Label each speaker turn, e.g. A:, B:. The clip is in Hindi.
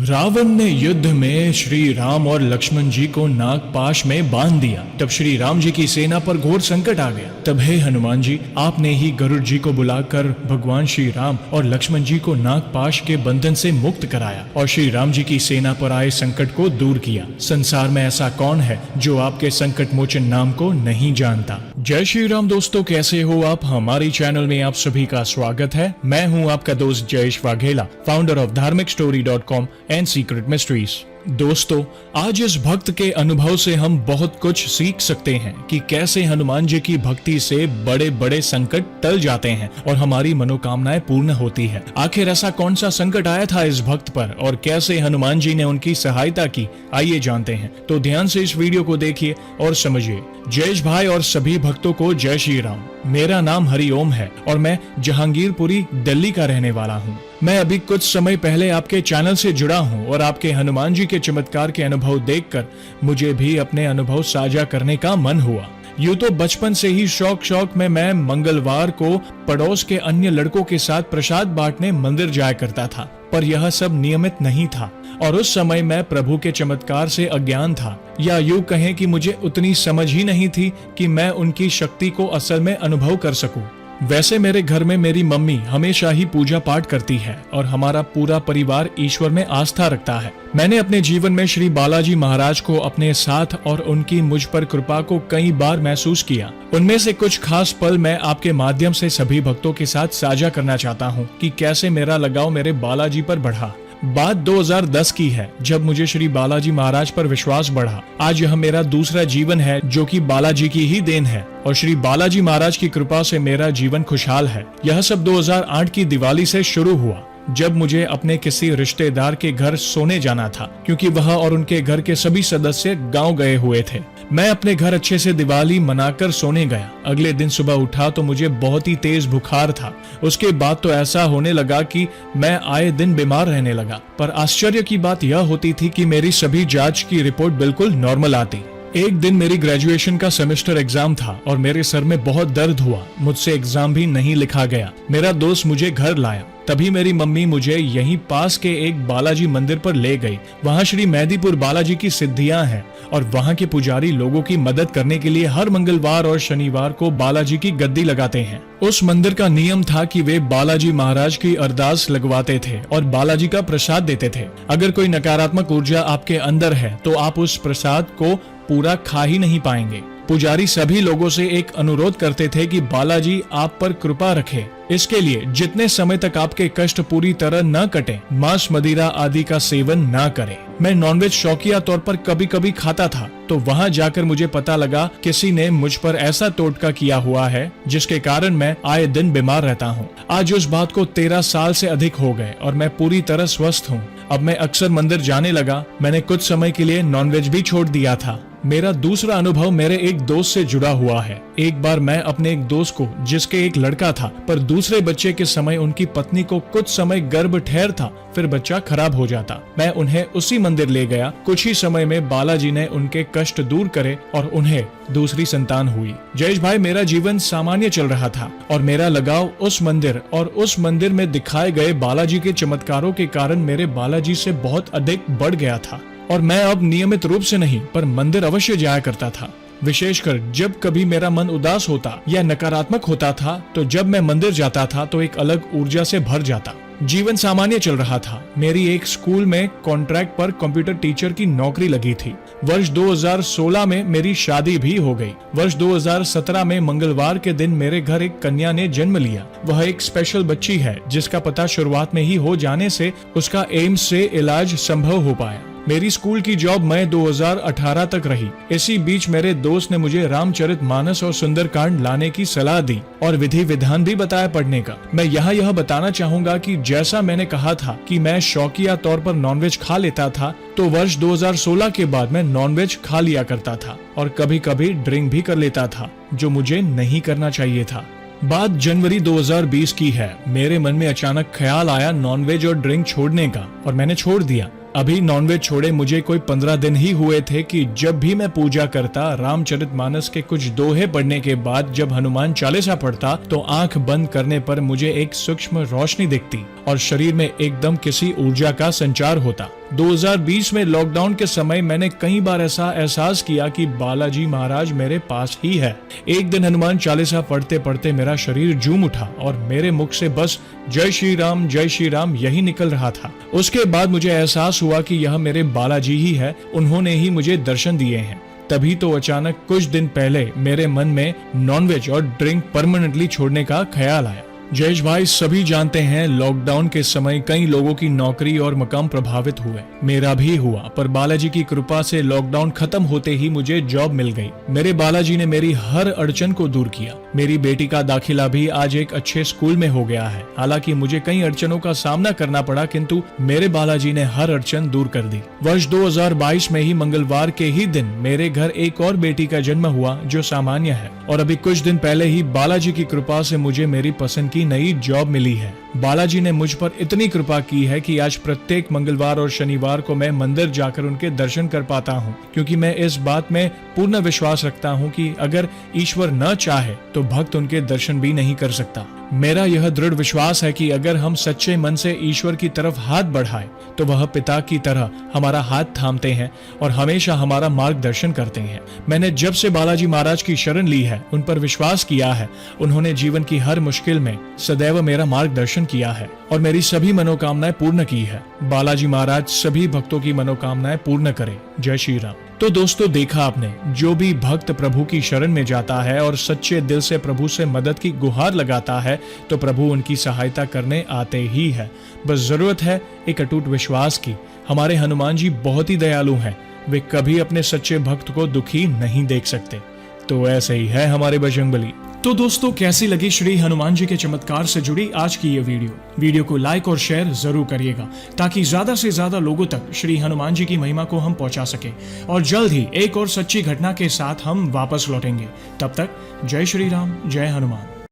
A: रावण ने युद्ध में श्री राम और लक्ष्मण जी को नागपाश में बांध दिया। तब श्री राम जी की सेना पर घोर संकट आ गया। तब हे हनुमान जी, आपने ही गरुड़ जी को बुलाकर भगवान श्री राम और लक्ष्मण जी को नागपाश के बंधन से मुक्त कराया और श्री राम जी की सेना पर आए संकट को दूर किया। संसार में ऐसा कौन है जो आपके संकट मोचन नाम को नहीं जानता। जय श्री राम दोस्तों, कैसे हो आप? हमारे चैनल में आप सभी का स्वागत है। मैं हूं आपका दोस्त जयेश वाघेला, फाउंडर ऑफ धार्मिकस्टोरी.com एंड सीक्रेट मिस्ट्रीज। दोस्तों, आज इस भक्त के अनुभव से हम बहुत कुछ सीख सकते हैं कि कैसे हनुमान जी की भक्ति से बड़े बड़े संकट टल जाते हैं और हमारी मनोकामनाएं पूर्ण होती है। आखिर ऐसा कौन सा संकट आया था इस भक्त पर और कैसे हनुमान जी ने उनकी सहायता की, आइए जानते हैं। तो ध्यान से इस वीडियो को देखिए और समझिए। जयेश भाई और सभी भक्तों को जय श्री राम। मेरा नाम हरिओम है और मैं जहांगीरपुरी, दिल्ली का रहने वाला हूँ। मैं अभी कुछ समय पहले आपके चैनल से जुड़ा हूँ और आपके हनुमान जी के चमत्कार के अनुभव देखकर मुझे भी अपने अनुभव साझा करने का मन हुआ। यूं तो बचपन से ही शौक में मैं मंगलवार को पड़ोस के अन्य लड़कों के साथ प्रसाद बांटने मंदिर जाया करता था, पर यह सब नियमित नहीं था और उस समय मैं प्रभु के चमत्कार से अज्ञान था, या यूं कहें कि मुझे उतनी समझ ही नहीं थी कि मैं उनकी शक्ति को असल में अनुभव कर सकूं। वैसे मेरे घर में मेरी मम्मी हमेशा ही पूजा पाठ करती है और हमारा पूरा परिवार ईश्वर में आस्था रखता है। मैंने अपने जीवन में श्री बालाजी महाराज को अपने साथ और उनकी मुझ पर कृपा को कई बार महसूस किया। उनमें से कुछ खास पल मैं आपके माध्यम से सभी भक्तों के साथ साझा करना चाहता हूँ कि कैसे मेरा लगाव मेरे बालाजी पर बढ़ा। बात 2010 की है, जब मुझे श्री बालाजी महाराज पर विश्वास बढ़ा। आज यह मेरा दूसरा जीवन है जो कि बालाजी की ही देन है और श्री बालाजी महाराज की कृपा से मेरा जीवन खुशहाल है। यह सब 2008 की दिवाली से शुरू हुआ, जब मुझे अपने किसी रिश्तेदार के घर सोने जाना था, क्योंकि वह और उनके घर के सभी सदस्य गांव गए हुए थे। मैं अपने घर अच्छे से दिवाली मनाकर सोने गया। अगले दिन सुबह उठा तो मुझे बहुत ही तेज बुखार था। उसके बाद तो ऐसा होने लगा कि मैं आए दिन बीमार रहने लगा। पर आश्चर्य की बात यह होती थी कि मेरी सभी जांच की रिपोर्ट बिल्कुल नॉर्मल आती। एक दिन मेरी ग्रेजुएशन का सेमेस्टर एग्जाम था और मेरे सर में बहुत दर्द हुआ। मुझसे एग्जाम भी नहीं लिखा गया। मेरा दोस्त मुझे घर लाया। तभी मेरी मम्मी मुझे यहीं पास के एक बालाजी मंदिर पर ले गई। वहाँ श्री मेहदीपुर बालाजी की सिद्धियां हैं और वहाँ के पुजारी लोगों की मदद करने के लिए हर मंगलवार और शनिवार को बालाजी की गद्दी लगाते हैं। उस मंदिर का नियम था कि वे बालाजी महाराज की अरदास लगवाते थे और बालाजी का प्रसाद देते थे। अगर कोई नकारात्मक ऊर्जा आपके अंदर है तो आप उस प्रसाद को पूरा खा ही नहीं पाएंगे। पुजारी सभी लोगों से एक अनुरोध करते थे कि बालाजी आप पर कृपा रखे। इसके लिए जितने समय तक आपके कष्ट पूरी तरह न कटे, मांस मदिरा आदि का सेवन न करें। मैं नॉनवेज शौकिया तौर पर कभी कभी खाता था, तो वहां जाकर मुझे पता लगा किसी ने मुझ पर ऐसा टोटका किया हुआ है जिसके कारण मैं आए दिन बीमार रहता हूं। आज उस बात को 13 साल से अधिक हो गए और मैं पूरी तरह स्वस्थ हूं। अब मैं अक्सर मंदिर जाने लगा। मैंने कुछ समय के लिए नॉनवेज भी छोड़ दिया था। मेरा दूसरा अनुभव मेरे एक दोस्त से जुड़ा हुआ है। एक बार मैं अपने एक दोस्त को, जिसके एक लड़का था, पर दूसरे बच्चे के समय उनकी पत्नी को कुछ समय गर्भ ठहर था, फिर बच्चा खराब हो जाता। मैं उन्हें उसी मंदिर ले गया। कुछ ही समय में बालाजी ने उनके कष्ट दूर करे और उन्हें दूसरी संतान हुई। जयेश भाई, मेरा जीवन सामान्य चल रहा था और मेरा लगाव उस मंदिर और उस मंदिर में दिखाए गए बालाजी के चमत्कारों के कारण मेरे बालाजी से बहुत अधिक बढ़ गया था और मैं अब नियमित रूप से नहीं पर मंदिर अवश्य जाया करता था। विशेषकर जब कभी मेरा मन उदास होता या नकारात्मक होता था, तो जब मैं मंदिर जाता था तो एक अलग ऊर्जा से भर जाता। जीवन सामान्य चल रहा था। मेरी एक स्कूल में कॉन्ट्रैक्ट पर कंप्यूटर टीचर की नौकरी लगी थी। वर्ष 2016 में मेरी शादी भी हो गई। वर्ष 2017 में मंगलवार के दिन मेरे घर एक कन्या ने जन्म लिया। वह एक स्पेशल बच्ची है जिसका पता शुरुआत में ही हो जाने से उसका एम्स से इलाज संभव हो पाया। मेरी स्कूल की जॉब मई 2018 तक रही। इसी बीच मेरे दोस्त ने मुझे रामचरितमानस और सुंदरकांड लाने की सलाह दी और विधि विधान भी बताया पढ़ने का। मैं यहाँ यह बताना चाहूंगा कि जैसा मैंने कहा था कि मैं शौकिया तौर पर नॉनवेज खा लेता था, तो वर्ष 2016 के बाद मैं नॉनवेज खा लिया करता था और कभी कभी ड्रिंक भी कर लेता था, जो मुझे नहीं करना चाहिए था। बात जनवरी 2020 की है। मेरे मन में अचानक ख्याल आया नॉनवेज और ड्रिंक छोड़ने का और मैंने छोड़ दिया। अभी नॉनवेज छोड़े मुझे कोई 15 दिन ही हुए थे कि जब भी मैं पूजा करता, रामचरितमानस के कुछ दोहे पढ़ने के बाद जब हनुमान चालीसा पढ़ता, तो आंख बंद करने पर मुझे एक सूक्ष्म रोशनी दिखती और शरीर में एकदम किसी ऊर्जा का संचार होता। 2020 में लॉकडाउन के समय मैंने कई बार ऐसा एहसास किया कि बालाजी महाराज मेरे पास ही है। एक दिन हनुमान चालीसा पढ़ते पढ़ते मेरा शरीर झूम उठा और मेरे मुख से बस जय श्री राम यही निकल रहा था। उसके बाद मुझे एहसास हुआ कि यह मेरे बालाजी ही है, उन्होंने ही मुझे दर्शन दिए हैं। तभी तो अचानक कुछ दिन पहले मेरे मन में नॉनवेज और ड्रिंक परमानेंटली छोड़ने का ख्याल आया। जयेश भाई, सभी जानते हैं लॉकडाउन के समय कई लोगों की नौकरी और मकाम प्रभावित हुए, मेरा भी हुआ, पर बालाजी की कृपा से लॉकडाउन खत्म होते ही मुझे जॉब मिल गई। मेरे बालाजी ने मेरी हर अड़चन को दूर किया। मेरी बेटी का दाखिला भी आज एक अच्छे स्कूल में हो गया है। हालांकि मुझे कई अड़चनों का सामना करना पड़ा, किंतु मेरे बालाजी ने हर अड़चन दूर कर दी। वर्ष 2022 में ही मंगलवार के ही दिन मेरे घर एक और बेटी का जन्म हुआ जो सामान्य है, और अभी कुछ दिन पहले ही बालाजी की कृपा से मुझे मेरी पसंद की नई जॉब मिली है। बालाजी ने मुझ पर इतनी कृपा की है कि आज प्रत्येक मंगलवार और शनिवार को मैं मंदिर जाकर उनके दर्शन कर पाता हूँ, क्योंकि मैं इस बात में पूर्ण विश्वास रखता हूँ कि अगर ईश्वर न चाहे तो भक्त उनके दर्शन भी नहीं कर सकता। मेरा यह दृढ़ विश्वास है कि अगर हम सच्चे मन से ईश्वर की तरफ हाथ बढ़ाएं, तो वह पिता की तरह हमारा हाथ थामते हैं और हमेशा हमारा मार्गदर्शन करते हैं। मैंने जब से बालाजी महाराज की शरण ली है, उन पर विश्वास किया है, उन्होंने जीवन की हर मुश्किल में सदैव मेरा मार्गदर्शन किया है और मेरी सभी मनोकामनाएं पूर्ण की है। बालाजी महाराज सभी भक्तों की मनोकामनाएं पूर्ण करें। जय श्री राम। तो दोस्तों, देखा आपने, जो भी भक्त प्रभु की शरण में जाता है और सच्चे दिल से प्रभु से मदद की गुहार लगाता है, तो प्रभु उनकी सहायता करने आते ही है। बस जरूरत है एक अटूट विश्वास की। हमारे हनुमान जी बहुत ही दयालु हैं, वे कभी अपने सच्चे भक्त को दुखी नहीं देख सकते। तो ऐसे ही है हमारे बजरंगबली। तो दोस्तों, कैसी लगी श्री हनुमान जी के चमत्कार से जुड़ी आज की ये वीडियो को लाइक और शेयर जरूर करिएगा, ताकि ज्यादा से ज्यादा लोगों तक श्री हनुमान जी की महिमा को हम पहुंचा सके। और जल्द ही एक और सच्ची घटना के साथ हम वापस लौटेंगे। तब तक जय श्री राम, जय हनुमान।